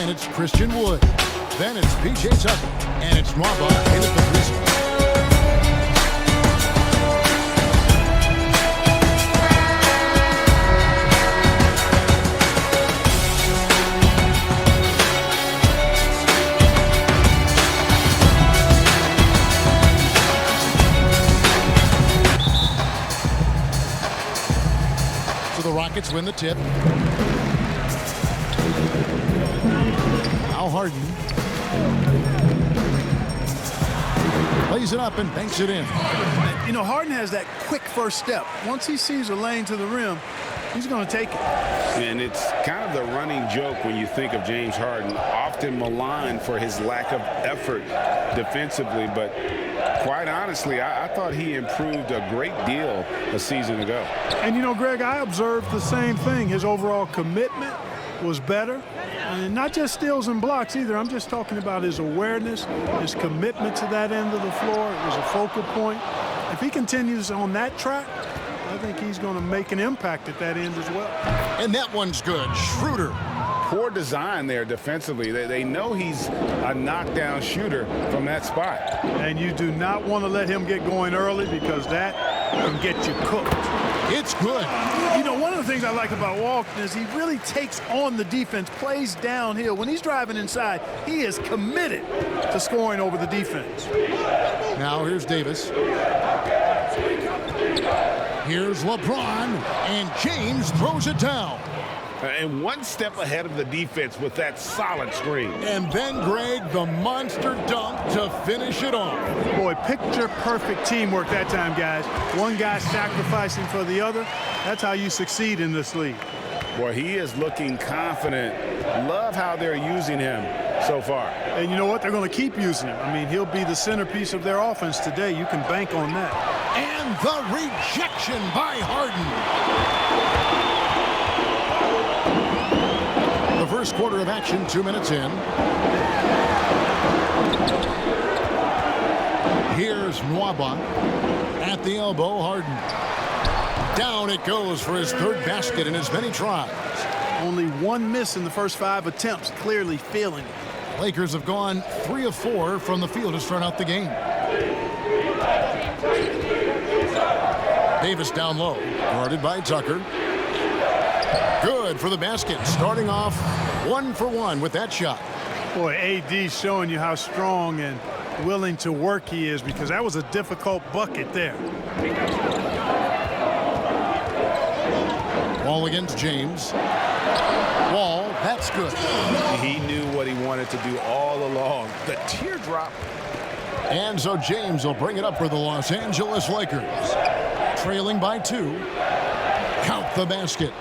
Then it's Christian Wood. Then it's P.J. Tucker. And it's Nwaba in at the three spot. The Rockets win the tip. Now Harden lays it up and banks it in. You know, Harden has that quick first step. Once he sees a lane to the rim, he's going to take it. And it's kind of the running joke when you think of James Harden, often maligned for his lack of effort defensively, but quite honestly, I thought he improved a great deal a season ago. And, you know, Greg, I observed the same thing. His overall commitment was better. And not just steals and blocks either. I'm just talking about his awareness, his commitment to that end of the floor. It was a focal point. If he continues on that track, I think he's going to make an impact at that end as well. And that one's good. Schroeder. Poor design there defensively. They know he's a knockdown shooter from that spot. And you do not want to let him get going early because that can get you cooked. It's good. You know, one of the things I like about Walton is he really takes on the defense, plays downhill. When he's driving inside, he is committed to scoring over the defense. Now here's Davis. Here's LeBron, and James throws it down. And one step ahead of the defense with that solid screen. And then, Greg, the monster dunk to finish it off. Boy, picture-perfect teamwork that time, guys. One guy sacrificing for the other. That's how you succeed in this league. Boy, he is looking confident. Love how they're using him so far. And you know what? They're going to keep using him. I mean, he'll be the centerpiece of their offense today. You can bank on that. And the rejection by Harden. The first quarter of action, 2 minutes in. Here's Nwaba at the elbow. Harden. Down it goes for his third basket in as many tries. Only one miss in the first 5 attempts, clearly feeling it. Lakers have gone 3 of 4 from the field to start out the game. Davis down low, guarded by Tucker. Good for the basket, starting off 1 for 1 with that shot. Boy, AD showing you how strong and willing to work he is, because that was a difficult bucket there. Wall against James. Wall, that's good. He knew what he wanted to do all along. The teardrop. And so James will bring it up for the Los Angeles Lakers. Trailing by 2. Count the basket.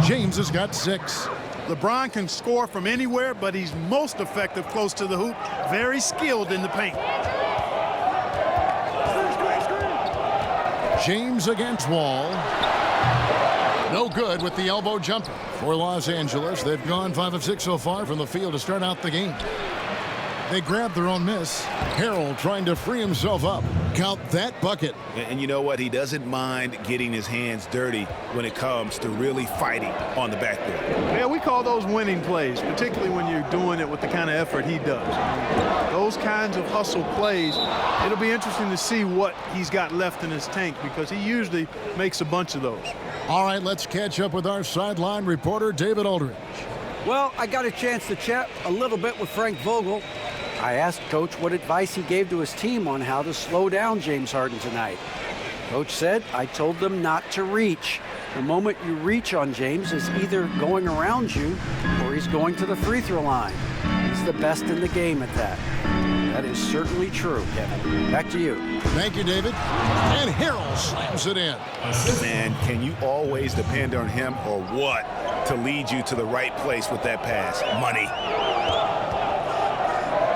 James has got 6. LeBron can score from anywhere, but he's most effective close to the hoop. Very skilled in the paint. James against Wall. No good with the elbow jumper for Los Angeles. They've gone 5 of 6 so far from the field to start out the game. They grabbed their own miss. Harrell trying to free himself up. Count that bucket. And you know what? He doesn't mind getting his hands dirty when it comes to really fighting on the backboard. Yeah, we call those winning plays, particularly when you're doing it with the kind of effort he does. Those kinds of hustle plays, it'll be interesting to see what he's got left in his tank, because he usually makes a bunch of those. All right, let's catch up with our sideline reporter, David Aldridge. Well, I got a chance to chat a little bit with Frank Vogel. I asked Coach what advice he gave to his team on how to slow down James Harden tonight. Coach said, I told them not to reach. The moment you reach on James is either going around you or he's going to the free throw line. He's the best in the game at that. That is certainly true, Kevin. Back to you. Thank you, David. And Harrell slams it in. Man, can you always depend on him or what to lead you to the right place with that pass? Money.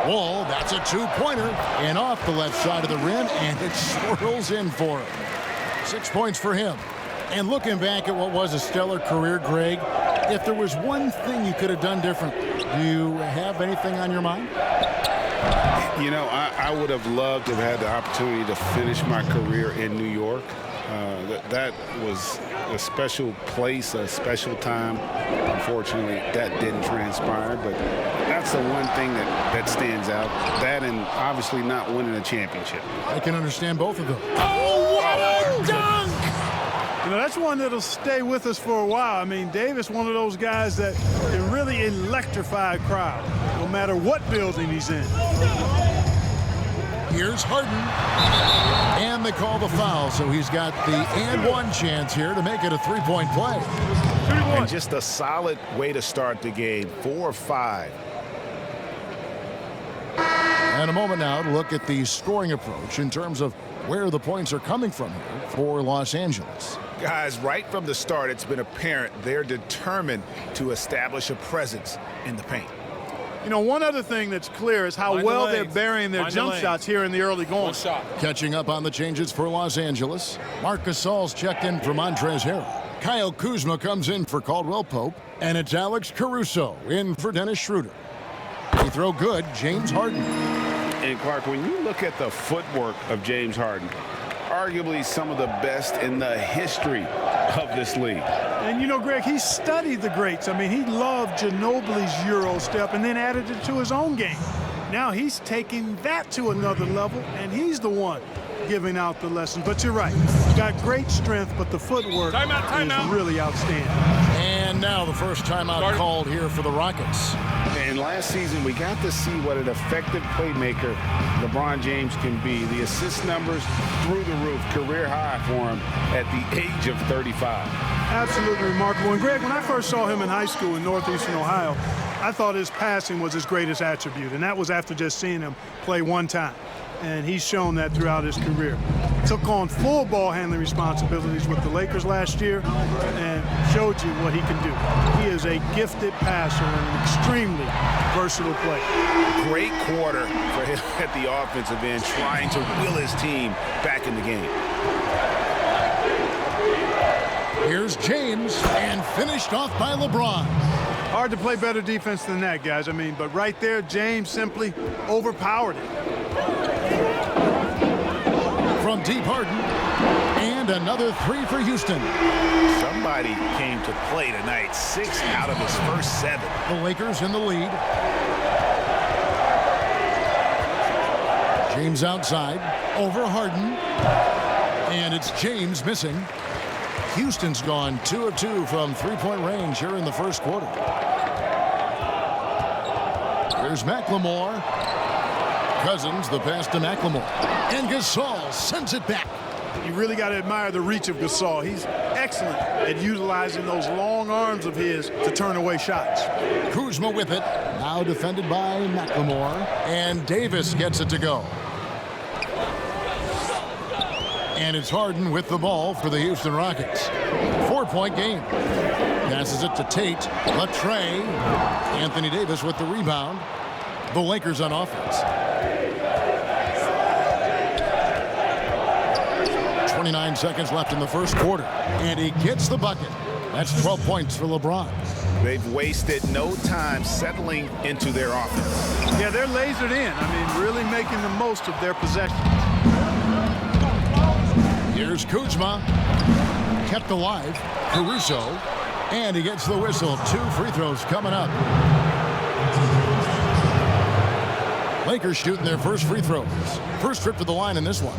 Wall, that's a 2-pointer, and off the left side of the rim, and it swirls in for him. 6 points for him. And looking back at what was a stellar career, Greg, if there was one thing you could have done different, do you have anything on your mind? You know, I would have loved to have had the opportunity to finish my career in New York. That was a special place, a special time. Unfortunately, that didn't transpire, but that's the one thing that stands out. That and obviously not winning a championship. I can understand both of them. Oh, what a dunk! You know, that's one that'll stay with us for a while. I mean, Davis, one of those guys that can really electrify a crowd, no matter what building he's in. Here's Harden. And they call the foul, so he's got the and one chance here to make it a three-point play. And just a solid way to start the game. 4-5. And a moment now to look at the scoring approach in terms of where the points are coming from here for Los Angeles. Guys, right from the start, it's been apparent they're determined to establish a presence in the paint. You know, one other thing that's clear is how well they're burying their jump shots here in the early going. Catching up on the changes for Los Angeles. Marc Gasol's checked in for Montrezl Harrell. Kyle Kuzma comes in for Caldwell Pope. And it's Alex Caruso in for Dennis Schroeder. Free throw good, James Harden. And Clark, when you look at the footwork of James Harden, arguably some of the best in the history of this league. And you know, Greg, he studied the greats. I mean, he loved Ginobili's Euro step and then added it to his own game. Now he's taking that to another level, and he's the one giving out the lesson. But you're right, he's got great strength, but the footwork is really outstanding. And now the first timeout called here for the Rockets. And last season, we got to see what an effective playmaker LeBron James can be. The assist numbers through the roof, career high for him at the age of 35. Absolutely remarkable. And Greg, when I first saw him in high school in Northeastern Ohio, I thought his passing was his greatest attribute, and that was after just seeing him play one time. And he's shown that throughout his career. Took on full ball handling responsibilities with the Lakers last year and showed you what he can do. He is a gifted passer and an extremely versatile player. Great quarter for him at the offensive end, trying to will his team back in the game. Here's James, and finished off by LeBron. Hard to play better defense than that, guys. I mean, but right there, James simply overpowered it. From deep, Harden, and another three for Houston. Somebody came to play tonight. 6 out of his first 7. The Lakers in the lead. James outside, over Harden, and it's James missing. Houston's gone 2 of 2 from three-point range here in the first quarter. Here's McLemore. Cousins, the pass to McLemore. And Gasol sends it back. You really got to admire the reach of Gasol. He's excellent at utilizing those long arms of his to turn away shots. Kuzma with it. Now defended by McLemore. And Davis gets it to go. And it's Harden with the ball for the Houston Rockets. 4-point game. Passes it to Tate. Latre. Anthony Davis with the rebound. The Lakers on offense. 29 seconds left in the first quarter. And he gets the bucket. That's 12 points for LeBron. They've wasted no time settling into their offense. Yeah, they're lasered in. I mean, really making the most of their possession. Here's Kuzma. Kept alive. Caruso. And he gets the whistle. 2 free throws coming up. Lakers shooting their first free throws. First trip to the line in this one.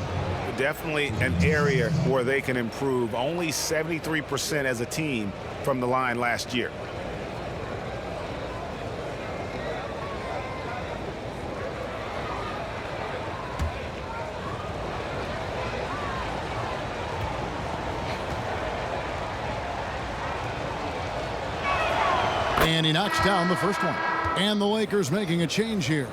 Definitely an area where they can improve. Only 73% as a team from the line last year. And he knocks down the first one. And the Lakers making a change here.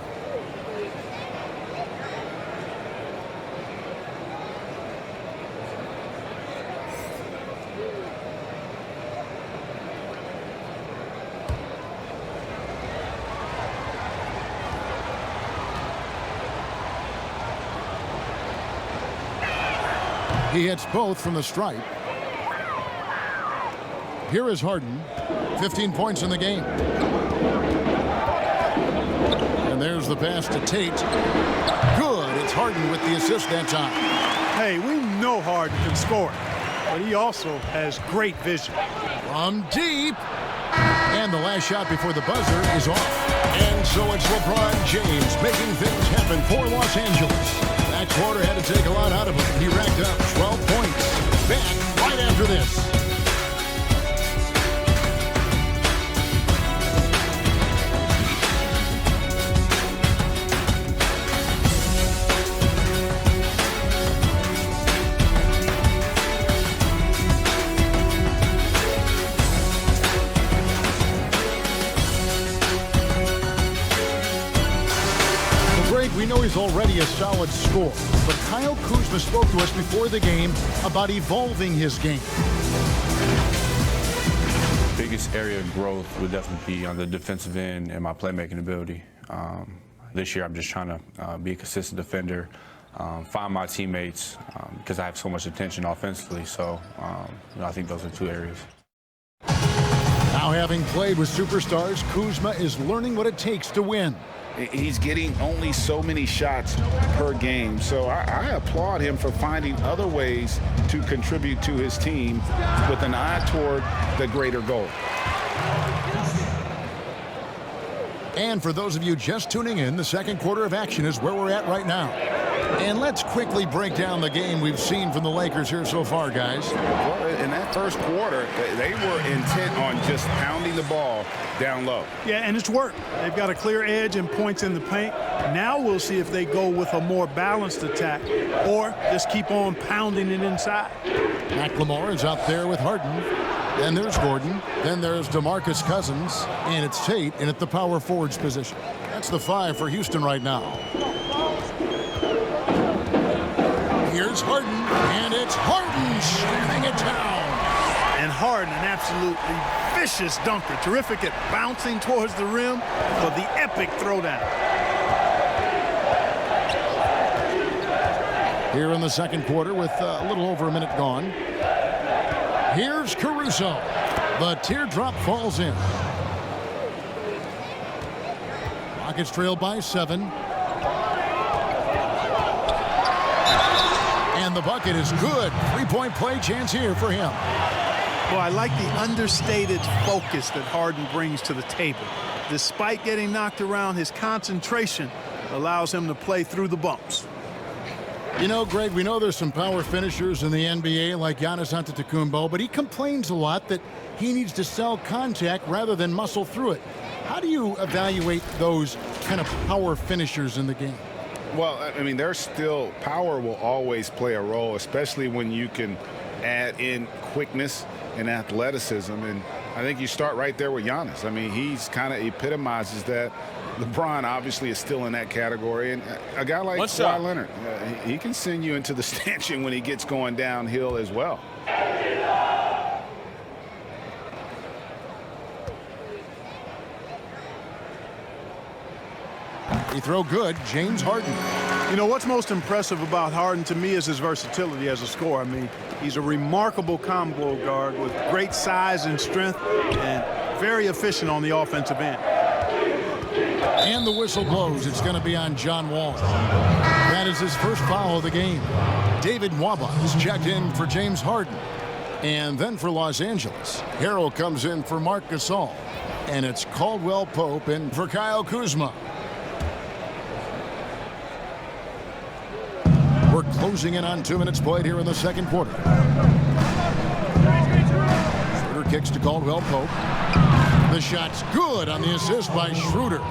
He hits both from the stripe. Here is Harden. 15 points in the game. And there's the pass to Tate. Good. It's Harden with the assist that time. Hey, we know Harden can score, but he also has great vision. From deep. And the last shot before the buzzer is off. And so it's LeBron James making things happen for Los Angeles. That quarter had to take a lot out of him. He racked up 12 points. Back right after this. We know he's already a solid scorer, but Kyle Kuzma spoke to us before the game about evolving his game. Biggest area of growth would definitely be on the defensive end and my playmaking ability. This year I'm just trying to be a consistent defender, find my teammates because I have so much attention offensively. So I think those are two areas. Now having played with superstars, Kuzma is learning what it takes to win. He's getting only so many shots per game, so I applaud him for finding other ways to contribute to his team with an eye toward the greater goal. And for those of you just tuning in, the second quarter of action is where we're at right now. And let's quickly break down the game we've seen from the Lakers here so far, guys. Well, in that first quarter, they were intent on just pounding the ball down low. Yeah, and it's worked. They've got a clear edge and points in the paint. Now we'll see if they go with a more balanced attack or just keep on pounding it inside. McLemore is out there with Harden. Then there's Gordon. Then there's DeMarcus Cousins. And it's Tate in at the power forwards position. That's the 5 for Houston right now. Here's Harden, and it's Harden slamming it down. And Harden, an absolutely vicious dunker. Terrific at bouncing towards the rim for the epic throwdown. Here in the second quarter with a little over a minute gone. Here's Caruso. The teardrop falls in. Rockets trail by 7. And the bucket is good. Three-point play chance here for him. Well, I like the understated focus that Harden brings to the table. Despite getting knocked around, his concentration allows him to play through the bumps. You know, Greg, we know there's some power finishers in the NBA like Giannis Antetokounmpo, but he complains a lot that he needs to sell contact rather than muscle through it. How do you evaluate those kind of power finishers in the game? Well, I mean, there's still power will always play a role, especially when you can add in quickness and athleticism. And I think you start right there with Giannis. I mean, he's kind of epitomizes that. LeBron obviously is still in that category. And a guy like Kawhi Leonard, he can send you into the stanchion when he gets going downhill as well. He throw good, James Harden. You know, what's most impressive about Harden to me is his versatility as a scorer. I mean, he's a remarkable combo guard with great size and strength and very efficient on the offensive end. And the whistle blows. It's going to be on John Wall. That is his first foul of the game. David Nwaba is checked in for James Harden. And then for Los Angeles, Harrell comes in for Marc Gasol. And it's Caldwell Pope in for Kyle Kuzma. We're closing in on 2 minutes played here in the second quarter. Schroeder kicks to Caldwell Pope. The shot's good on the assist by Schroeder.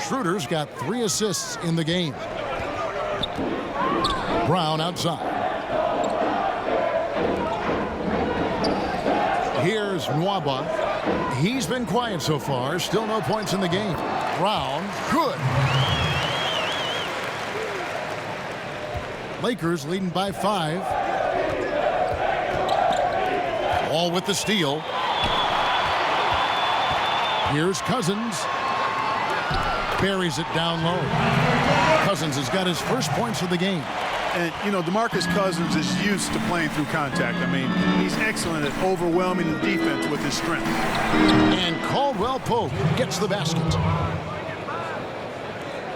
Schroeder's got 3 assists in the game. Brown outside. Here's Nwaba. He's been quiet so far. Still no points in the game. Brown, good. Lakers leading by 5. All with the steal. Here's Cousins. Buries it down low. Cousins has got his first points of the game. And, you know, DeMarcus Cousins is used to playing through contact. I mean, he's excellent at overwhelming the defense with his strength. And Caldwell Pope gets the basket.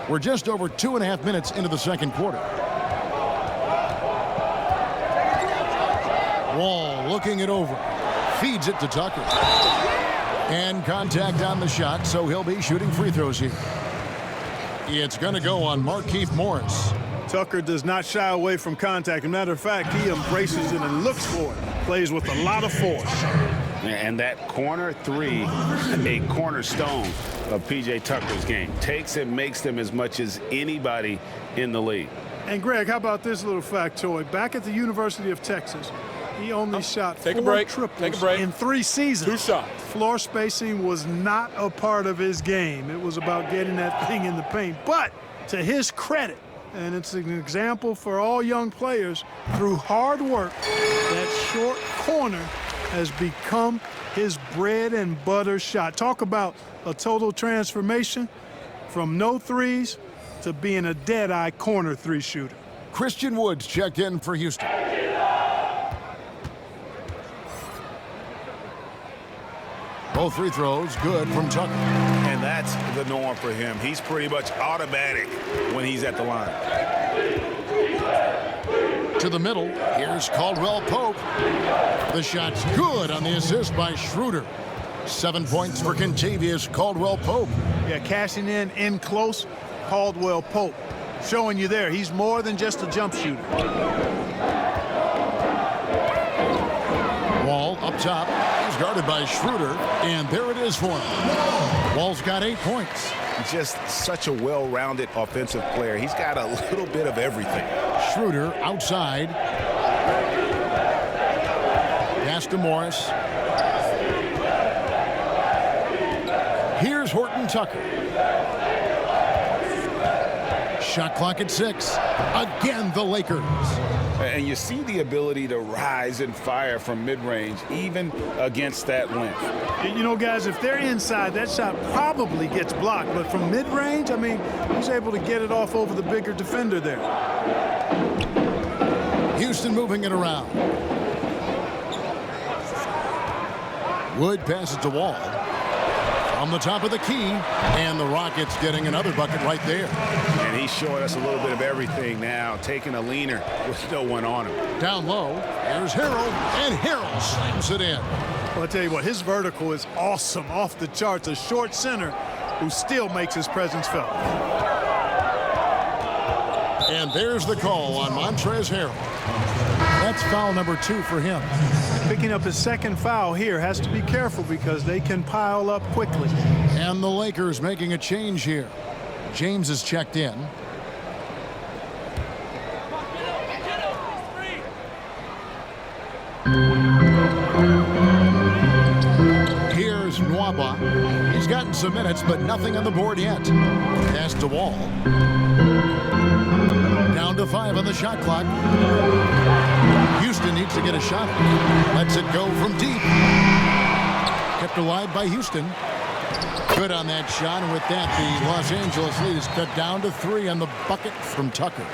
We're just over 2.5 minutes into the second quarter. Wall looking it over. Feeds it to Tucker. And contact on the shot, so he'll be shooting free throws here. It's going to go on Markieff Morris. Tucker does not shy away from contact. As a matter of fact, he embraces it and looks for it. Plays with a lot of force. And that corner three, a cornerstone of P.J. Tucker's game. Takes and makes them as much as anybody in the league. And, Greg, how about this little factoid? Back at the University of Texas, he only shot 4 triples in 3 seasons. 2 shots. Floor spacing was not a part of his game. It was about getting that thing in the paint. But to his credit, and it's an example for all young players, through hard work, that short corner has become his bread and butter shot. Talk about a total transformation from no threes to being a dead-eye corner 3 shooter. Christian Woods checked in for Houston. Both free throws good from Tucker. And that's the norm for him. He's pretty much automatic when he's at the line. To the middle, here's Caldwell Pope. The shot's good on the assist by Schroeder. 7 points for Kentavious Caldwell Pope. Yeah, cashing in close, Caldwell Pope. Showing you there, he's more than just a jump shooter. Wall up top. He's guarded by Schroeder, and there it is for him. Wall's got 8 points. He's just such a well-rounded offensive player. He's got a little bit of everything. Schroeder outside. Pass to Morris. Here's Horton Tucker. Shot clock at 6. Again, the Lakers. And you see the ability to rise and fire from mid-range, even against that length. You know, guys, if they're inside, that shot probably gets blocked. But from mid-range, I mean, he's able to get it off over the bigger defender there. Houston moving it around. Wood passes to Wall. From the top of the key, and the Rockets getting another bucket right there. And he's showing us a little bit of everything now, taking a leaner with no one on him. Down low, here's Harrell, and Harrell slams it in. Well, I'll tell you what, his vertical is awesome, off the charts. A short center who still makes his presence felt. And there's the call on Montrezl Harrell. That's foul number 2 for him. Picking up his second foul here, has to be careful because they can pile up quickly. And the Lakers making a change here. James is checked in. Here's Nwaba. He's gotten some minutes, but nothing on the board yet. Pass to Wall. Down to 5 on the shot clock. Houston needs to get a shot. Lets it go from deep. Kept alive by Houston. Good on that shot, and with that, the Los Angeles lead is cut down to 3 on the bucket from Tucker.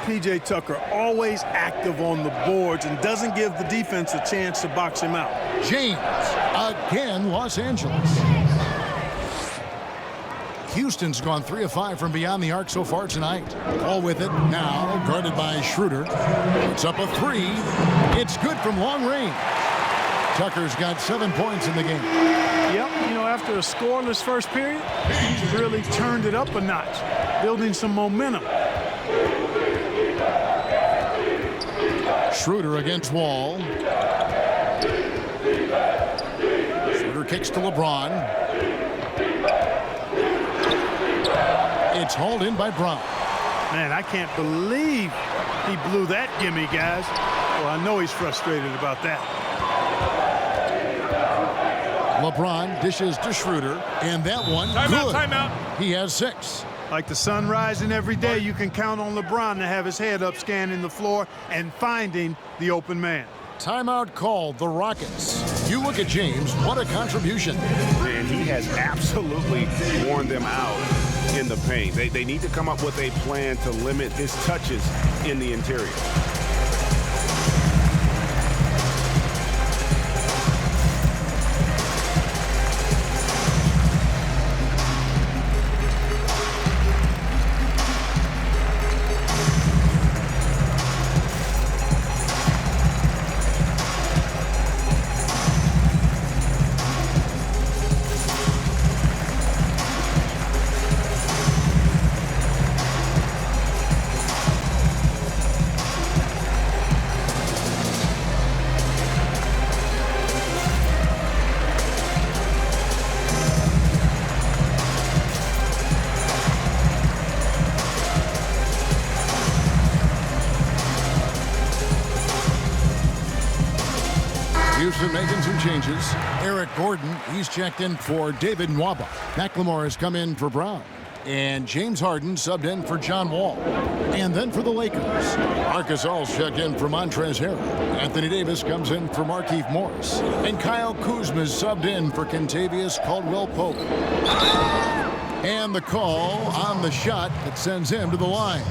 P.J. Tucker always active on the boards and doesn't give the defense a chance to box him out. James, again, Los Angeles. Houston's gone 3 of 5 from beyond the arc so far tonight. All with it now, guarded by Schroeder. It's up a 3. It's good from long range. Tucker's got 7 points in the game. Yep, you know, after a scoreless first period, he's really turned it up a notch, building some momentum. Schroeder against Wall. Schroeder kicks to LeBron. It's hauled in by Brown. Man, I can't believe he blew that gimme, guys. Well, I know he's frustrated about that. LeBron dishes to Schroeder, and that one, good. Timeout. He has 6. Like the sun rising every day, you can count on LeBron to have his head up scanning the floor and finding the open man. Timeout called, the Rockets. You look at James, what a contribution. And he has absolutely worn them out in the paint. They need to come up with a plan to limit his touches in the interior. Houston making some changes. Eric Gordon, he's checked in for David Nwaba. McLemore has come in for Brown. And James Harden subbed in for John Wall. And then for the Lakers, Marc Gasol's checked in for Montrezl Harrell. Anthony Davis comes in for Markieff Morris. And Kyle Kuzma's subbed in for Kentavious Caldwell-Pope. And the call on the shot that sends him to the line.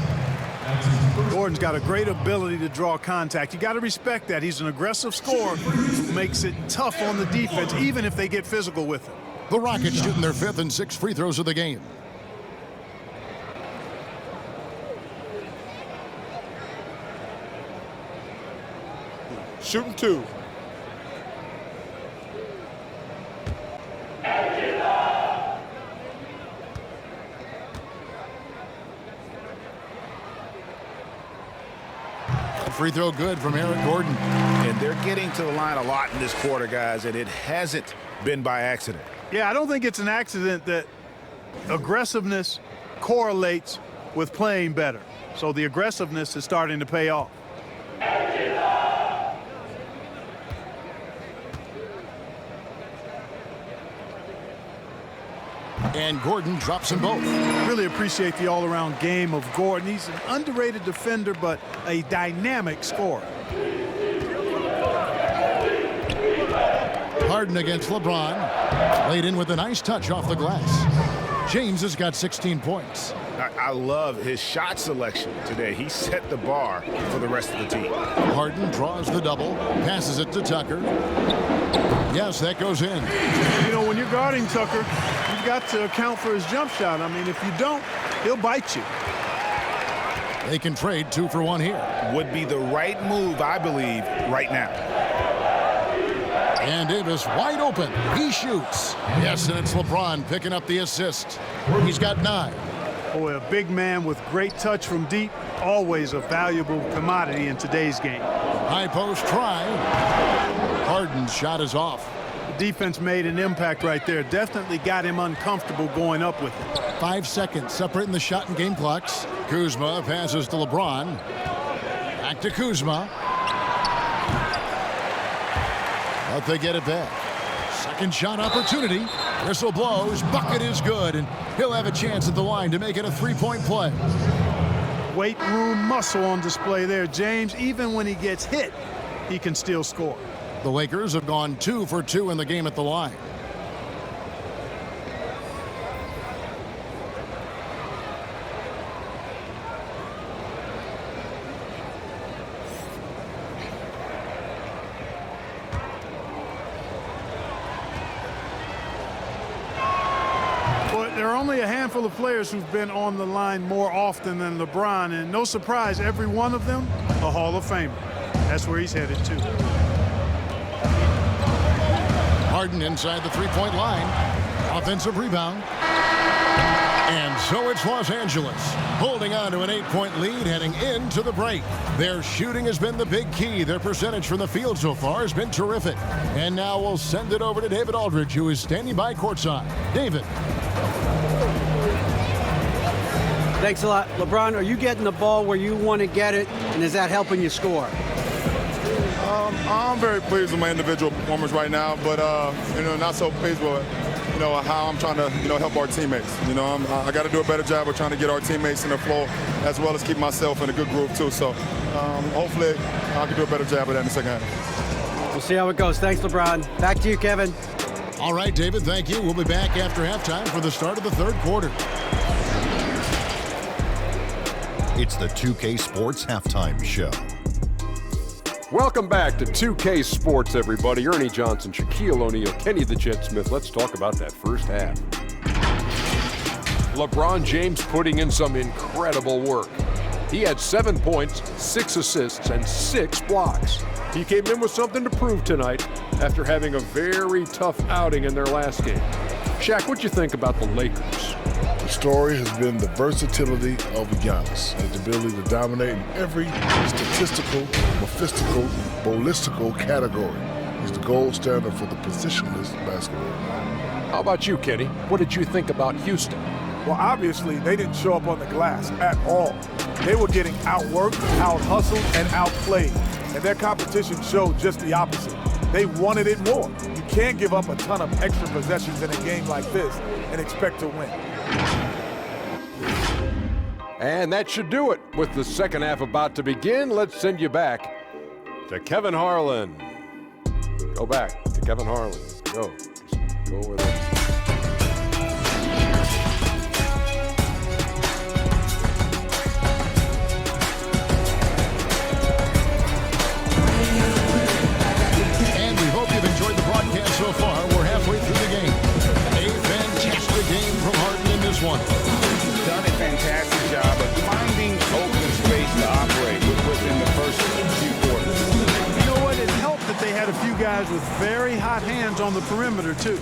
Gordon's got a great ability to draw contact. You got to respect that. He's an aggressive scorer who makes it tough on the defense, even if they get physical with him. The Rockets shooting their 5th and 6th free throws of the game. Shooting 2. Free throw good from Eric Gordon. And they're getting to the line a lot in this quarter, guys, and it hasn't been by accident. Yeah, I don't think it's an accident that aggressiveness correlates with playing better. So the aggressiveness is starting to pay off. And Gordon drops them both. Really appreciate the all-around game of Gordon. He's an underrated defender, but a dynamic scorer. Harden against LeBron. Laid in with a nice touch off the glass. James has got 16 points. I love his shot selection today. He set the bar for the rest of the team. Harden draws the double, passes it to Tucker. Yes, that goes in. You know, when you're guarding Tucker, you've got to account for his jump shot. I mean, if you don't, he'll bite you. They can trade 2 for 1 here. Would be the right move, I believe, right now. And Davis wide open. He shoots. Yes, and it's LeBron picking up the assist. He's got 9. Boy, a big man with great touch from deep, always a valuable commodity in today's game. High post try. Harden's shot is off. The defense made an impact right there. Definitely got him uncomfortable going up with it. 5 seconds separating the shot and game clocks. Kuzma passes to LeBron. Back to Kuzma. But they get it back. Second shot opportunity. Whistle blows. Bucket is good. And he'll have a chance at the line to make it a 3-point play. Weight room muscle on display there. James, even when he gets hit, he can still score. The Lakers have gone 2 for 2 in the game at the line. There are only a handful of players who've been on the line more often than LeBron, and no surprise, every one of them a Hall of Famer. That's where he's headed to. Harden inside the 3-point line. Offensive rebound. And so it's Los Angeles holding on to an 8-point lead heading into the break. Their shooting has been the big key. Their percentage from the field so far has been terrific. And now we'll send it over to David Aldridge, who is standing by courtside. David. Thanks a lot. LeBron, are you getting the ball where you want to get it, and is that helping you score? I'm very pleased with my individual performance right now, but not so pleased with how I'm trying to help our teammates. I got to do a better job of trying to get our teammates in the flow, as well as keep myself in a good groove too. So hopefully I can do a better job of that in the second half. We'll see how it goes. Thanks, LeBron. Back to you, Kevin. All right, David, thank you. We'll be back after halftime for the start of the third quarter. It's the 2K Sports Halftime Show. Welcome back to 2K Sports, everybody. Ernie Johnson, Shaquille O'Neal, Kenny the Jet Smith. Let's talk about that first half. LeBron James putting in some incredible work. He had 7 points, 6 assists, and 6 blocks. He came in with something to prove tonight after having a very tough outing in their last game. Shaq, what'd you think about the Lakers? The story has been the versatility of Giannis, his ability to dominate in every statistical, mephistical, ballistical category. He's the gold standard for the positionless basketball. How about you, Kenny? What did you think about Houston? Well, obviously, they didn't show up on the glass at all. They were getting outworked, out-hustled, and outplayed. And their competition showed just the opposite. They wanted it more. You can't give up a ton of extra possessions in a game like this and expect to win. And that should do it. With the second half about to begin, let's send you back to Kevin Harlan. Go back to Kevin Harlan. Go. Just go over there. So far, we're halfway through the game. A fantastic game from Harden in this one. Done a fantastic job of finding open space to operate within the first few quarters. You know what? It helped that they had a few guys with very hot hands on the perimeter, too.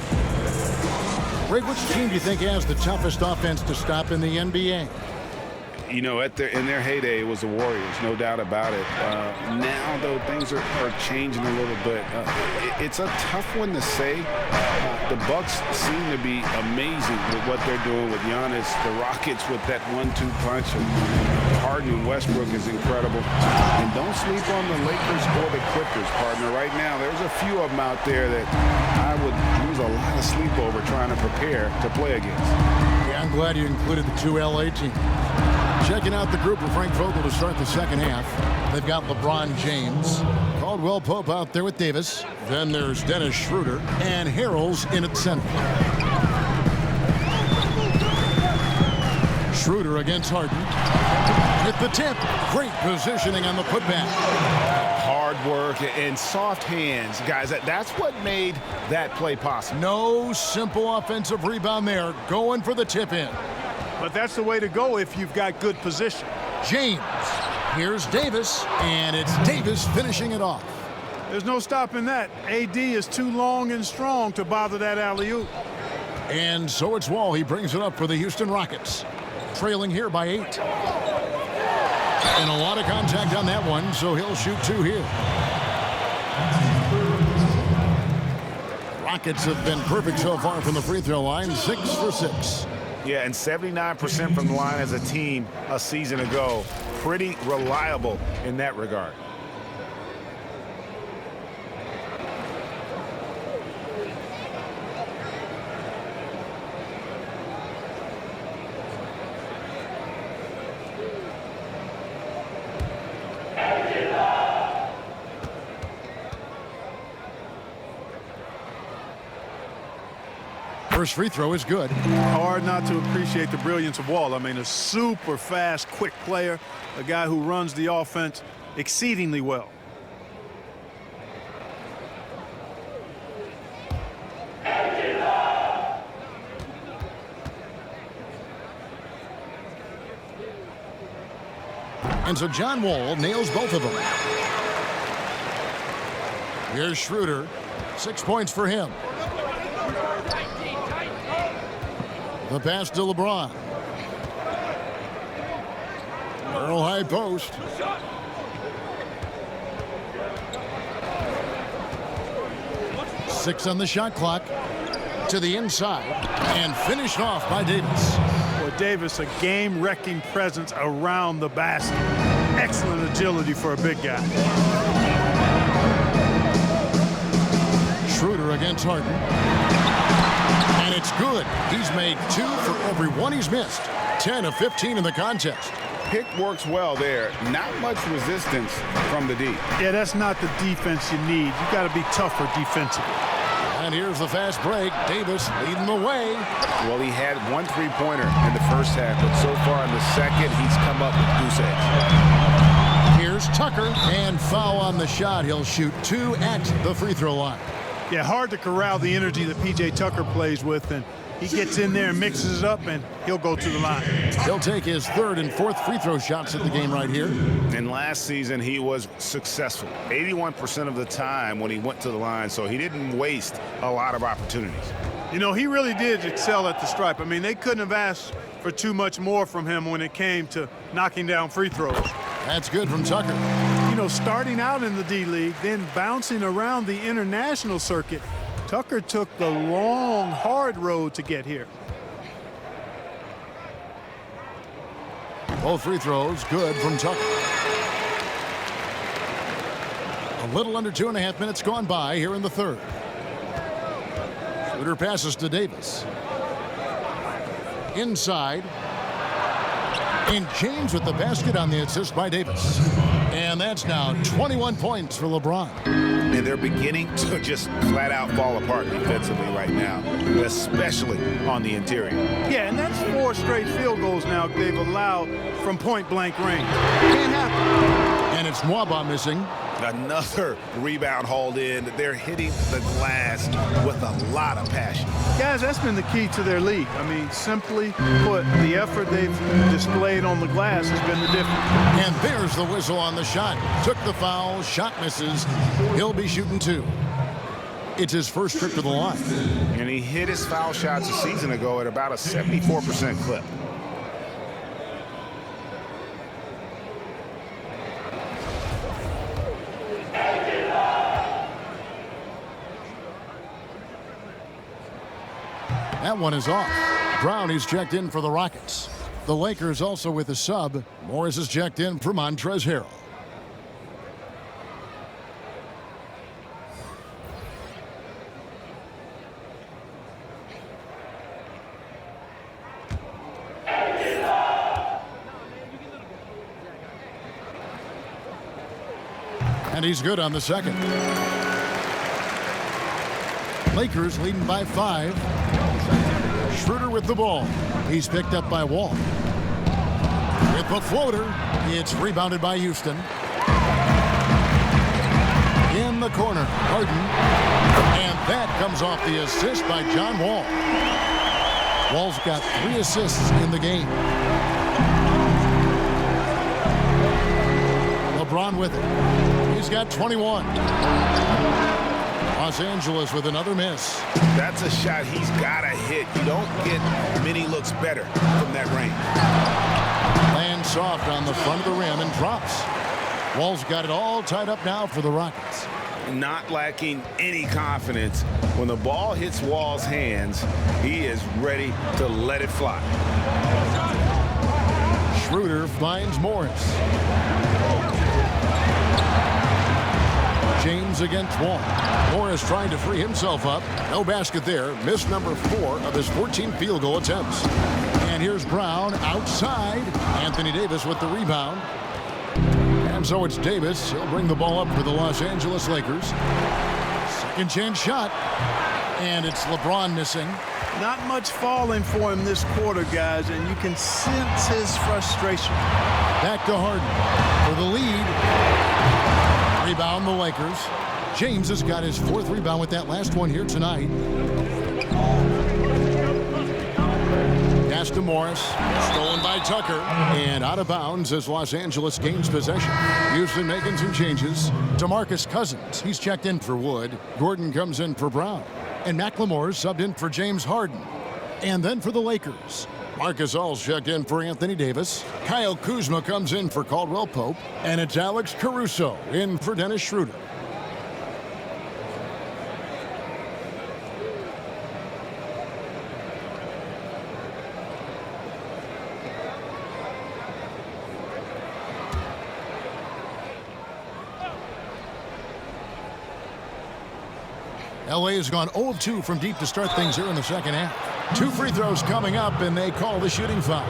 Greg, which team do you think has the toughest offense to stop in the NBA? You know, in their heyday, it was the Warriors, no doubt about it. Now, though, things are changing a little bit. It's a tough one to say. The Bucks seem to be amazing with what they're doing with Giannis. The Rockets with that 1-2 punch of Harden and Westbrook is incredible. And don't sleep on the Lakers or the Clippers, partner. Right now, there's a few of them out there that I would lose a lot of sleep over trying to prepare to play against. Yeah, I'm glad you included the two LA teams. Checking out the group of Frank Vogel to start the second half. They've got LeBron James, Caldwell Pope out there with Davis. Then there's Dennis Schroeder and Harrell's in at center. Schroeder against Harden. With the tip. Great positioning on the putback. Hard work and soft hands, guys. That's what made that play possible. No simple offensive rebound there. Going for the tip in. But that's the way to go if you've got good position. James. Here's Davis, and it's Davis finishing it off. There's no stopping that. AD is too long and strong to bother that alley-oop. And so it's Wall. He brings it up for the Houston Rockets. Trailing here by 8. And a lot of contact on that one, so he'll shoot 2 here. Rockets have been perfect so far from the free throw line, 6 for 6. Yeah, and 79% from the line as a team a season ago. Pretty reliable in that regard. First free throw is good. Hard not to appreciate the brilliance of Wall. I mean, a super fast, quick player, a guy who runs the offense exceedingly well. And so John Wall nails both of them. Here's Schroeder. 6 points for him. The pass to LeBron. Earl high post. Six on the shot clock. To the inside. And finished off by Davis. Well, Davis, a game-wrecking presence around the basket. Excellent agility for a big guy. Schroeder against Harden. And it's good. He's made 2 for every one he's missed. 10 of 15 in the contest. Pick works well there. Not much resistance from the D. Yeah, that's not the defense you need. You got to be tougher defensively. And here's the fast break. Davis leading the way. Well, he had 1 3-pointer in the first half, but so far in the second, he's come up with goose eggs. Here's Tucker, and foul on the shot. He'll shoot 2 at the free throw line. Yeah, hard to corral the energy that P.J. Tucker plays with, and he gets in there and mixes it up, and he'll go to the line. He'll take his 3rd and 4th free throw shots of the game right here. And last season, he was successful 81% of the time when he went to the line, so he didn't waste a lot of opportunities. You know, he really did excel at the stripe. I mean, they couldn't have asked for too much more from him when it came to knocking down free throws. That's good from Tucker. You know, starting out in the D-League, then bouncing around the international circuit, Tucker took the long, hard road to get here. Both free throws good from Tucker. A little under 2.5 minutes gone by here in the third. Schroeder passes to Davis. Inside. And James with the basket on the assist by Davis. And that's now 21 points for LeBron. And they're beginning to just flat out fall apart defensively right now, especially on the interior. Yeah, and that's 4 straight field goals now they've allowed from point-blank range. Can't happen. And it's Mwaba missing. Another rebound hauled in. They're hitting the glass with a lot of passion. Guys, that's been the key to their league. I mean, simply put, the effort they've displayed on the glass has been the difference. And there's the whistle on the shot. Took the foul, shot misses. He'll be shooting 2. It's his first trip to the line. And he hit his foul shots a season ago at about a 74% clip. That one is off. Brown is checked in for the Rockets. The Lakers also with a sub. Morris is checked in for Montrezl Harrell. And he's good on the second. Lakers leading by 5. Schroeder with the ball. He's picked up by Wall. With the floater, it's rebounded by Houston. In the corner, Harden. And that comes off the assist by John Wall. Wall's got 3 assists in the game. LeBron with it. He's got 21. Los Angeles with another miss. That's a shot he's got to hit. You don't get many looks better from that range. Lands soft on the front of the rim and drops. Wall's got it all tied up now for the Rockets. Not lacking any confidence. When the ball hits Wall's hands, he is ready to let it fly. Schroeder finds Morris. James against Wall. Morris trying to free himself up. No basket there. Missed number 4 of his 14 field goal attempts. And here's Brown outside. Anthony Davis with the rebound. And so it's Davis. He'll bring the ball up for the Los Angeles Lakers. Second chance shot. And it's LeBron missing. Not much falling for him this quarter, guys, and you can sense his frustration. Back to Harden for the lead. Rebound the Lakers. James has got his 4th rebound with that last one here tonight. Pass to Morris. Stolen by Tucker. And out of bounds as Los Angeles gains possession. Houston making some changes. DeMarcus Cousins. He's checked in for Wood. Gordon comes in for Brown. And McLemore subbed in for James Harden. And then for the Lakers, Marcus All's checked in for Anthony Davis. Kyle Kuzma comes in for Caldwell Pope. And it's Alex Caruso in for Dennis Schroeder. LA has gone 0-2 from deep to start things here in the second half. 2 free throws coming up, and they call the shooting foul.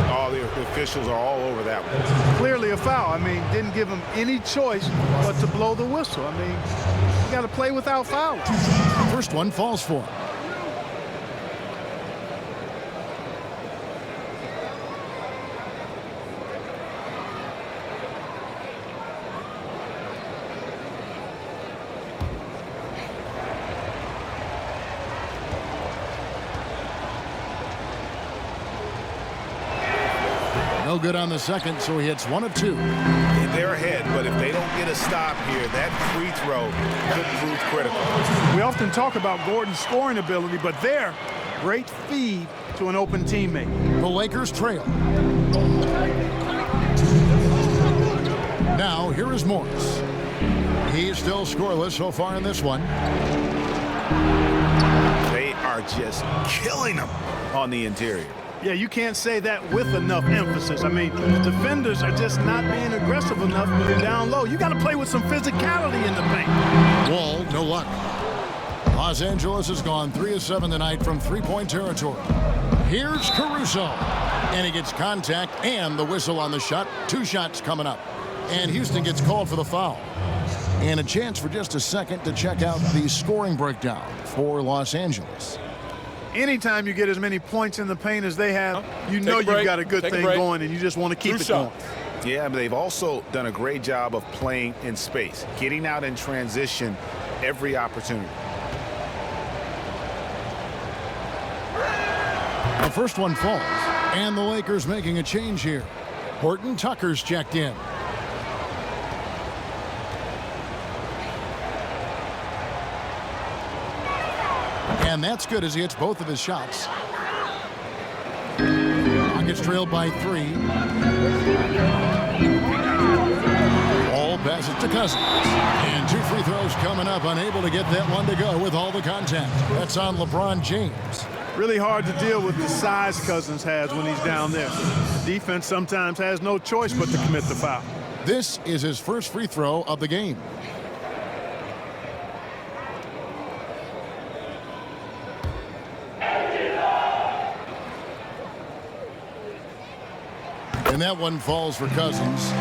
All the officials are all over that one. Clearly a foul. I mean, didn't give him any choice but to blow the whistle. I mean, you got to play without fouls. First one falls for him. No good on the second, so he hits 1 of 2. They're ahead, but if they don't get a stop here, that free throw could prove critical. We often talk about Gordon's scoring ability, but there, great feed to an open teammate. The Lakers trail. Now, here is Morris. He's still scoreless so far in this one. They are just killing them on the interior. Yeah, you can't say that with enough emphasis. I mean, defenders are just not being aggressive enough when you're down low. You got to play with some physicality in the paint. Wall, no luck. Los Angeles has gone 3 of 7 tonight from three-point territory. Here's Caruso. And he gets contact and the whistle on the shot. 2 shots coming up. And Houston gets called for the foul. And a chance for just a second to check out the scoring breakdown for Los Angeles. Anytime you get as many points in the paint as they have, you know you've got a good thing going, and you just want to keep it going. Yeah, but they've also done a great job of playing in space, getting out in transition every opportunity. The first one falls, and the Lakers making a change here. Horton Tucker's checked in. And that's good as he hits both of his shots. Rockets trailed by 3. All passes to Cousins. And 2 free throws coming up, unable to get that one to go with all the contact. That's on LeBron James. Really hard to deal with the size Cousins has when he's down there. The defense sometimes has no choice but to commit the foul. This is his first free throw of the game. And that one falls for Cousins.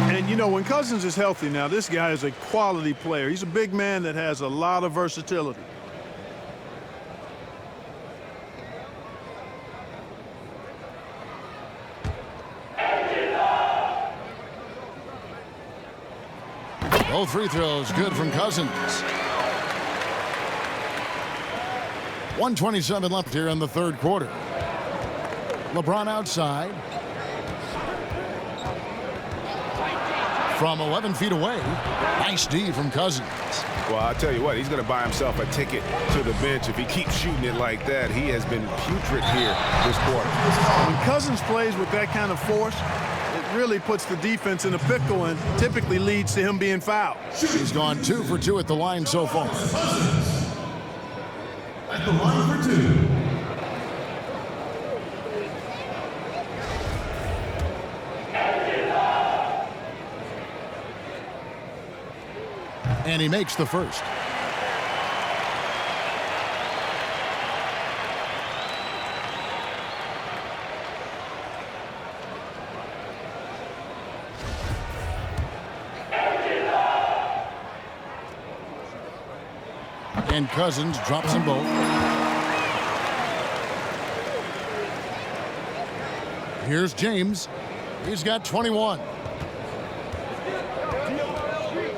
And, you know, when Cousins is healthy now, this guy is a quality player. He's a big man that has a lot of versatility. Both free throws good from Cousins. 1:27 left here in the third quarter. LeBron outside. From 11 feet away. Nice D from Cousins. Well, I'll tell you what, he's going to buy himself a ticket to the bench. If he keeps shooting it like that, he has been putrid here this quarter. When Cousins plays with that kind of force, it really puts the defense in a pickle and typically leads to him being fouled. He's gone 2 for 2 at the line so far. At the line for 2. And he makes the first. And Cousins drops them both. Here's James. He's got 21.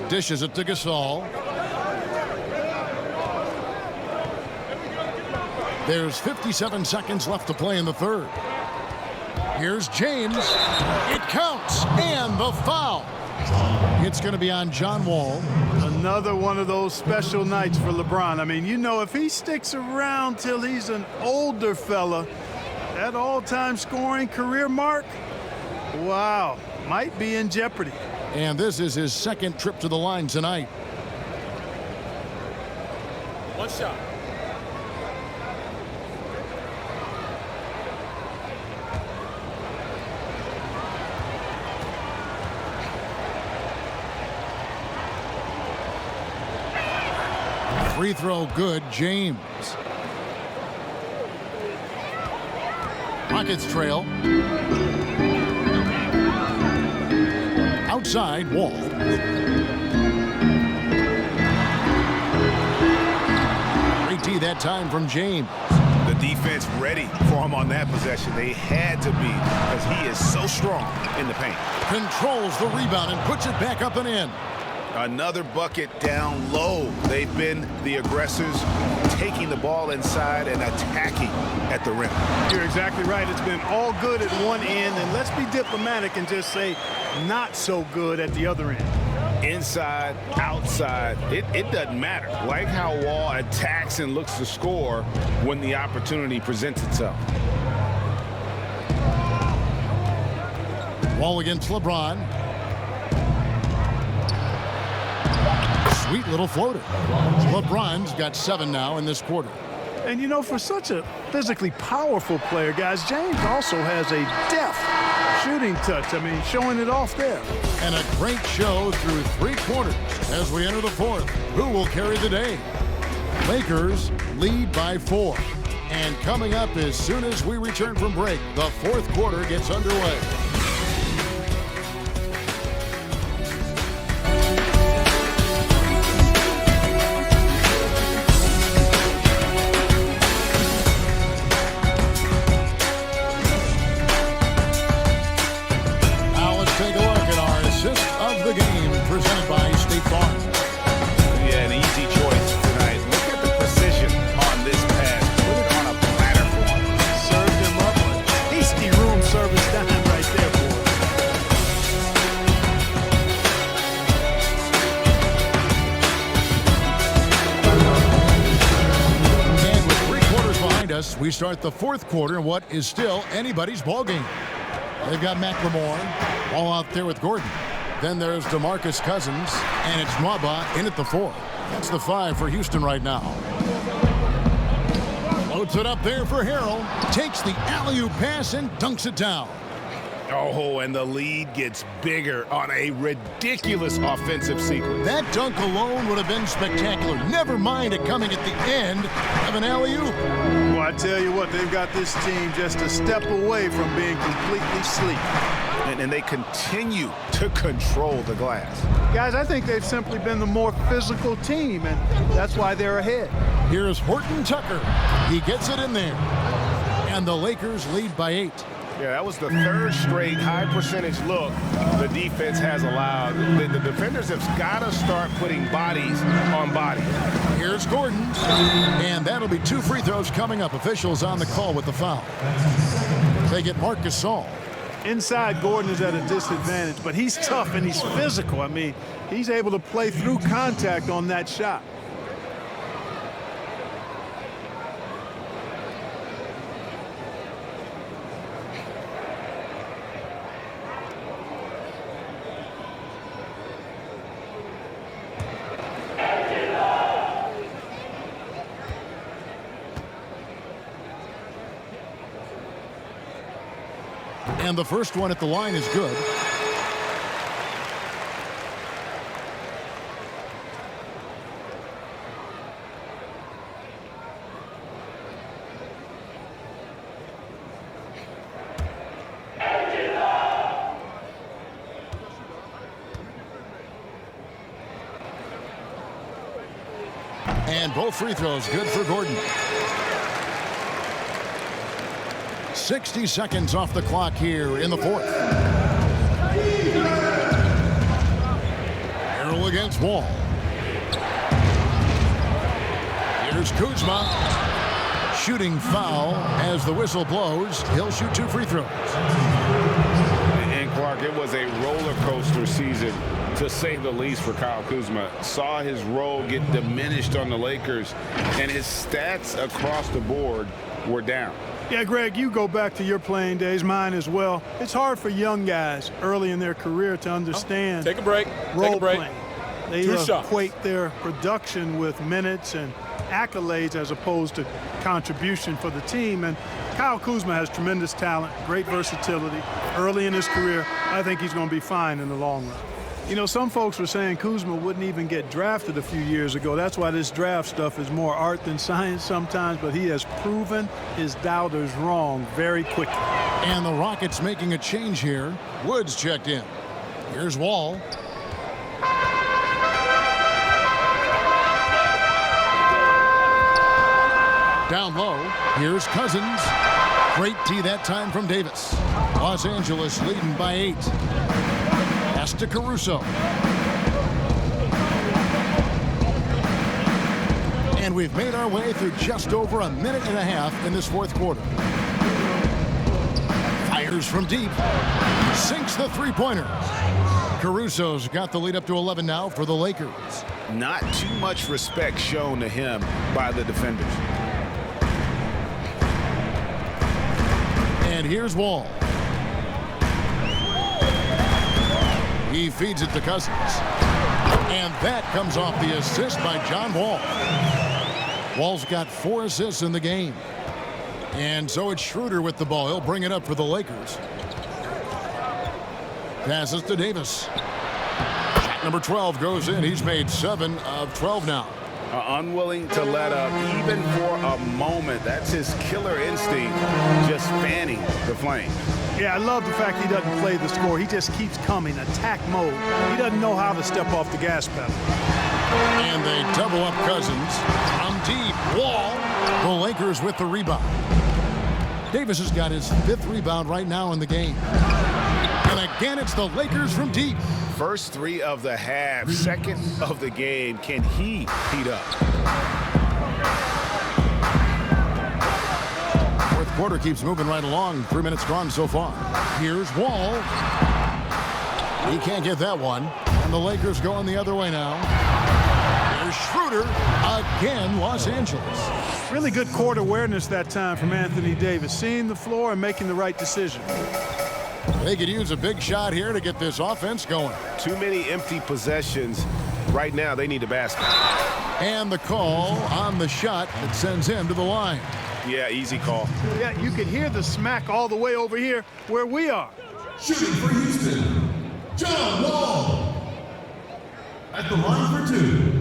Dishes it to Gasol. There's 57 seconds left to play in the third. Here's James. It counts. And the foul. It's going to be on John Wall. Another one of those special nights for LeBron. I mean, you know, if he sticks around till he's an older fella, that all-time scoring career mark, wow, might be in jeopardy. And this is his second trip to the line tonight. One shot. Free throw good, James. Rockets trail. Outside, Wall. Great D that time from James. The defense ready for him on that possession. They had to be, because he is so strong in the paint. Controls the rebound and puts it back up and in. Another bucket down low. They've been the aggressors, taking the ball inside and attacking at the rim. You're exactly right. It's been all good at one end, and let's be diplomatic and just say not so good at the other end. Inside, outside, it doesn't matter. Like how Wall attacks and looks to score when the opportunity presents itself. Wall against LeBron. Sweet little floater. LeBron's got 7 now in this quarter. And, you know, for such a physically powerful player, guys, James also has a deft shooting touch. I mean, showing it off there. And a great show through 3 quarters as we enter the 4th. Who will carry the day? Lakers lead by 4. And coming up as soon as we return from break, the 4th quarter gets underway. Now let's take a look at our assist of the game presented by State Farm. Yeah, an easy choice tonight. Look at the precision on this pass. Put it on a platter for him. Served him up a tasty room service dime right there, boy. And with 3 quarters behind us, we start the 4th quarter in what is still anybody's ball game. They've got McLemore all out there with Gordon. Then there's DeMarcus Cousins, and it's Nwaba in at the 4. That's the 5 for Houston right now. Loads it up there for Harrell. Takes the alley-oop pass and dunks it down. Oh, and the lead gets bigger on a ridiculous offensive sequence. That dunk alone would have been spectacular. Never mind it coming at the end of an alley-oop. Well, I tell you what, they've got this team just a step away from being completely asleep. And they continue to control the glass. Guys, I think they've simply been the more physical team, and that's why they're ahead. Here's Horton Tucker. He gets it in there. And the Lakers lead by 8. Yeah, that was the 3rd straight high percentage look the defense has allowed. The defenders have got to start putting bodies on bodies. Here's Gordon. And that'll be 2 free throws coming up. Officials on the call with the foul. They get Marc Gasol. Inside, Gordon is at a disadvantage, but he's tough and he's physical. I mean, he's able to play through contact on that shot. And the first one at the line is good. And both free throws good for Gordon. 60 seconds off the clock here in the 4th. Harrell against Wall. Here's Kuzma. Shooting foul as the whistle blows. He'll shoot 2 free throws. And Clark, it was a roller coaster season, to say the least, for Kyle Kuzma. Saw his role get diminished on the Lakers, and his stats across the board were down. Yeah, Greg, you go back to your playing days, mine as well. It's hard for young guys early in their career to understand Take a break. role Take a break. playing. They 2 shots. equate their production with minutes and accolades as opposed to contribution for the team. And Kyle Kuzma has tremendous talent, great versatility. Early in his career, I think he's going to be fine in the long run. You know, some folks were saying Kuzma wouldn't even get drafted a few years ago. That's why this draft stuff is more art than science sometimes, but he has proven his doubters wrong very quickly. And the Rockets making a change here. Woods checked in. Here's Wall. Down low, here's Cousins. Great tee that time from Davis. Los Angeles leading by 8. Pass to Caruso. And we've made our way through just over a minute and a half in this 4th quarter. Fires from deep. Sinks the 3-pointer. Caruso's got the lead up to 11 now for the Lakers. Not too much respect shown to him by the defenders. And here's Wall. He feeds it to Cousins. And that comes off the assist by John Wall. Wall's got 4 assists in the game. And so it's Schroeder with the ball. He'll bring it up for the Lakers. Passes to Davis. Shot number 12 goes in. He's made 7 of 12 now. Unwilling to let up even for a moment. That's his killer instinct, just fanning the flame. Yeah, I love the fact he doesn't play the score. He just keeps coming, attack mode. He doesn't know how to step off the gas pedal. And they double up Cousins. From deep, Wall. The Lakers with the rebound. Davis has got his 5th rebound right now in the game. And again, it's the Lakers from deep. First 3 of the half, 2nd of the game. Can he heat up? 4th quarter keeps moving right along. 3 minutes gone so far. Here's Wall. He can't get that one. And the Lakers going the other way now. Here's Schroeder. Again, Los Angeles. Really good court awareness that time from Anthony Davis. Seeing the floor and making the right decision. They could use a big shot here to get this offense going. Too many empty possessions. Right now, they need a basket. And the call on the shot that sends him to the line. Yeah, easy call. Yeah, you could hear the smack all the way over here where we are. Shooting for Houston, John Wall. At the line for 2.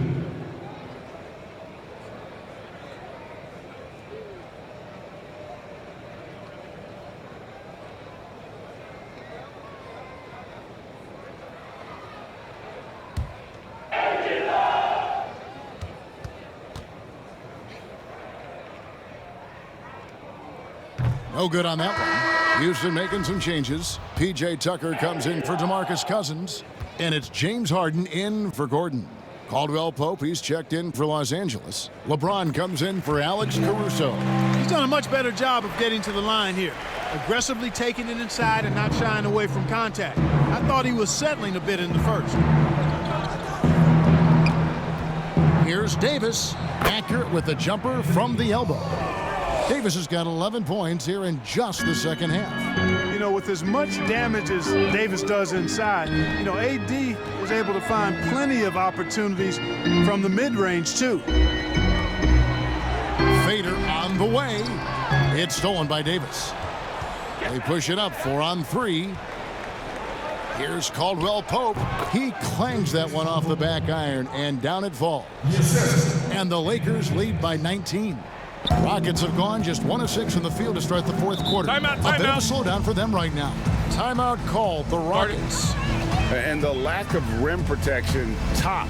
No good on that one. Houston making some changes. P.J. Tucker comes in for DeMarcus Cousins. And it's James Harden in for Gordon. Caldwell Pope, he's checked in for Los Angeles. LeBron comes in for Alex Caruso. He's done a much better job of getting to the line here. Aggressively taking it inside and not shying away from contact. I thought he was settling a bit in the first. Here's Davis. Accurate with the jumper from the elbow. Davis has got 11 points here in just the second half. You know, with as much damage as Davis does inside, you know, AD is able to find plenty of opportunities from the mid-range, too. Fader on the way. It's stolen by Davis. They push it up 4 on 3. Here's Caldwell Pope. He clangs that one off the back iron, and down it falls. And the Lakers lead by 19. Rockets have gone just 1 of 6 in the field to start the 4th quarter. Timeout. A bit of a slowdown for them right now. Timeout called the Rockets. And the lack of rim protection, top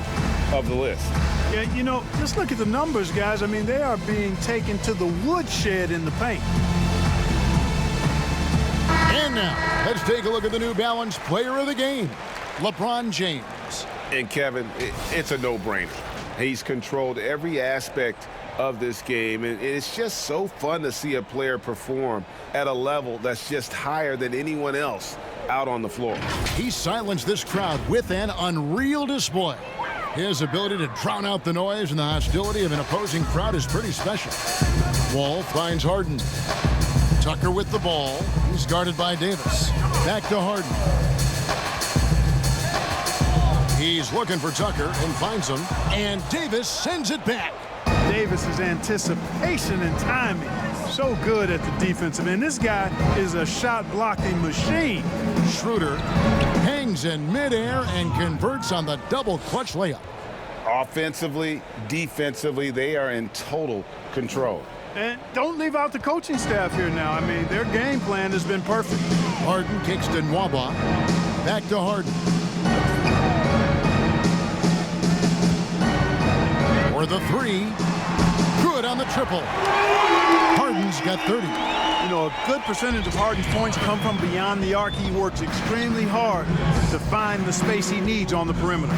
of the list. Yeah, you know, just look at the numbers, guys. I mean, they are being taken to the woodshed in the paint. And now, let's take a look at the New Balance player of the game, LeBron James. And Kevin, it's a no-brainer. He's controlled every aspect of this game, and it's just so fun to see a player perform at a level that's just higher than anyone else out on the floor. He silenced this crowd with an unreal display. His ability to drown out the noise and the hostility of an opposing crowd is pretty special. Wall finds Harden. Tucker with the ball. He's guarded by Davis. Back to Harden. He's looking for Tucker and finds him, and Davis sends it back. Davis's anticipation and timing, so good at the defensive end. This guy is a shot-blocking machine. Schroeder hangs in midair and converts on the double clutch layup. Offensively, defensively, they are in total control. And don't leave out the coaching staff here now. I mean, their game plan has been perfect. Harden kicks to Nwaba. Back to Harden. For the 3. Good on the triple. Harden's got 30. You know, a good percentage of Harden's points come from beyond the arc. He works extremely hard to find the space he needs on the perimeter.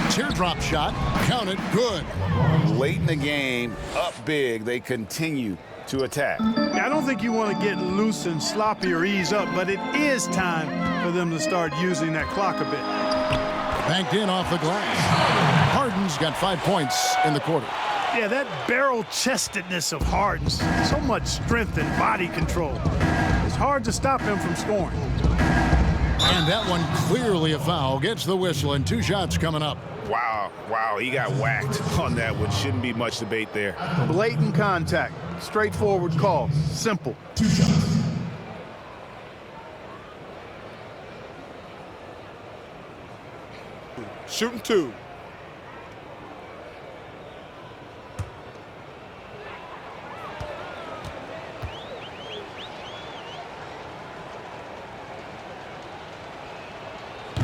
Teardrop shot. Counted. Good. Late in the game, up big, they continue to attack. I don't think you want to get loose and sloppy or ease up, but it is time for them to start using that clock a bit. Banked in off the glass. Harden's got 5 points in the quarter. Yeah, that barrel-chestedness of Harden's, so much strength and body control. It's hard to stop him from scoring. And that one clearly a foul. Gets the whistle, and 2 shots coming up. Wow, he got whacked on that one. Shouldn't be much debate there. Blatant contact. Straightforward call. Simple. 2 shots. Shooting 2.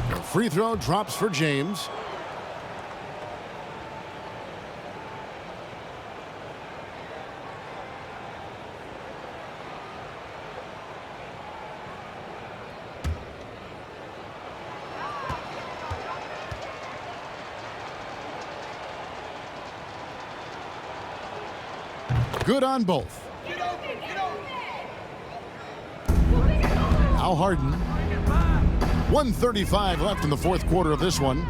The free throw drops for James. Good on both. Now Harden. 1:35 left in the fourth quarter of this one.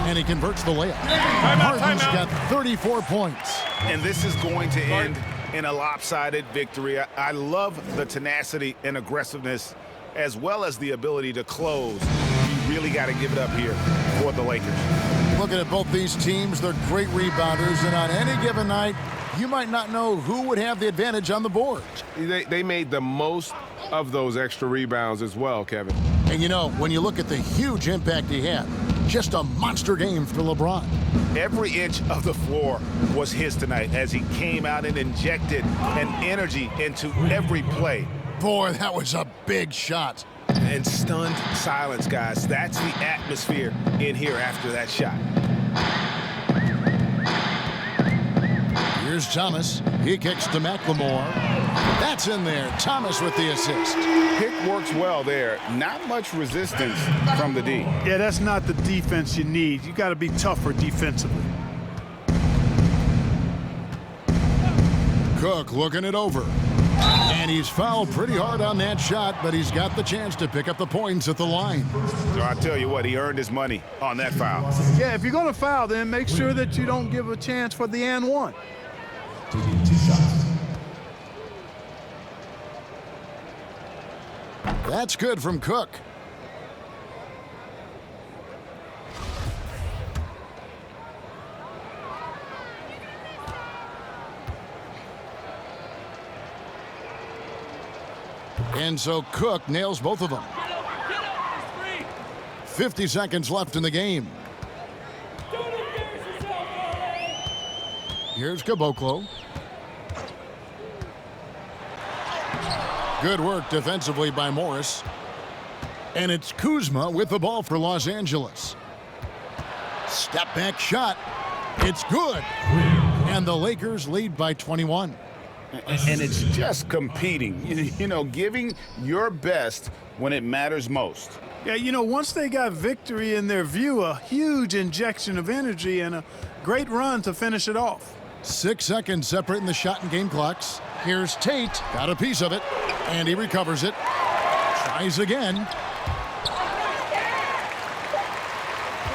And he converts the layup. Harden's got 34 points. And this is going to end in a lopsided victory. I love the tenacity and aggressiveness as well as the ability to close. You really got to give it up here for the Lakers. Looking at both these teams, they're great rebounders, and on any given night, you might not know who would have the advantage on the board. They made the most of those extra rebounds as well, Kevin. And you know, when you look at the huge impact he had, just a monster game for LeBron. Every inch of the floor was his tonight as he came out and injected an energy into every play. Boy, that was a big shot. And stunned silence, guys. That's the atmosphere in here after that shot. Here's Thomas. He kicks to McLemore. That's in there. Thomas with the assist. Pick works well there. Not much resistance from the D. Yeah, that's not the defense you need. You got to be tougher defensively. Cook looking it over. And he's fouled pretty hard on that shot, but he's got the chance to pick up the points at the line. So I tell you what, he earned his money on that foul. Yeah, if you're going to foul, then make sure that you don't give a chance for the and one. 2 shots. That's good from Cook. And so Cook nails both of them. 50 seconds left in the game. Here's Caboclo. Good work defensively by Morris. And it's Kuzma with the ball for Los Angeles. Step back shot. It's good. And the Lakers lead by 21. And it's just competing, you know, giving your best when it matters most. Yeah, you know, once they got victory in their view, a huge injection of energy and a great run to finish it off. 6 seconds separating the shot and game clocks. Here's Tate, got a piece of it, and he recovers it. Tries again.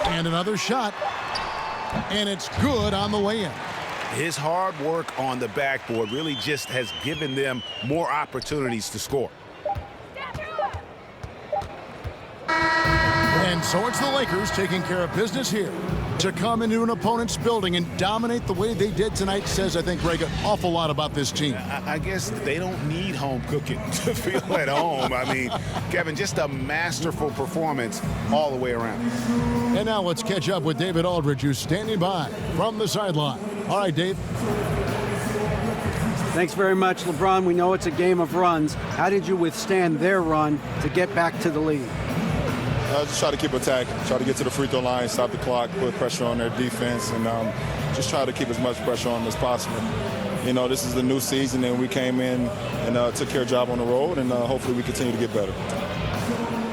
And another shot. And it's good on the way in. His hard work on the backboard really just has given them more opportunities to score. And so it's the Lakers taking care of business here. To come into an opponent's building and dominate the way they did tonight says, I think, Greg, an awful lot about this team. I guess they don't need home cooking to feel at home. I mean, Kevin, just a masterful performance all the way around. And now let's catch up with David Aldridge, who's standing by from the sideline. All right, Dave. Thanks very much, LeBron. We know it's a game of runs. How did you withstand their run to get back to the lead? Just try to keep attacking, try to get to the free throw line, stop the clock, put pressure on their defense, and just try to keep as much pressure on them as possible. You know, this is the new season, and we came in and took care of the job on the road, and hopefully we continue to get better.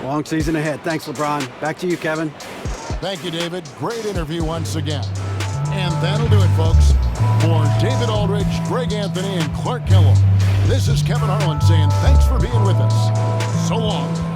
Long season ahead. Thanks, LeBron. Back to you, Kevin. Thank you, David. Great interview once again. And that'll do it, folks. For David Aldridge, Greg Anthony, and Clark Kellogg, this is Kevin Harlan saying thanks for being with us. So long.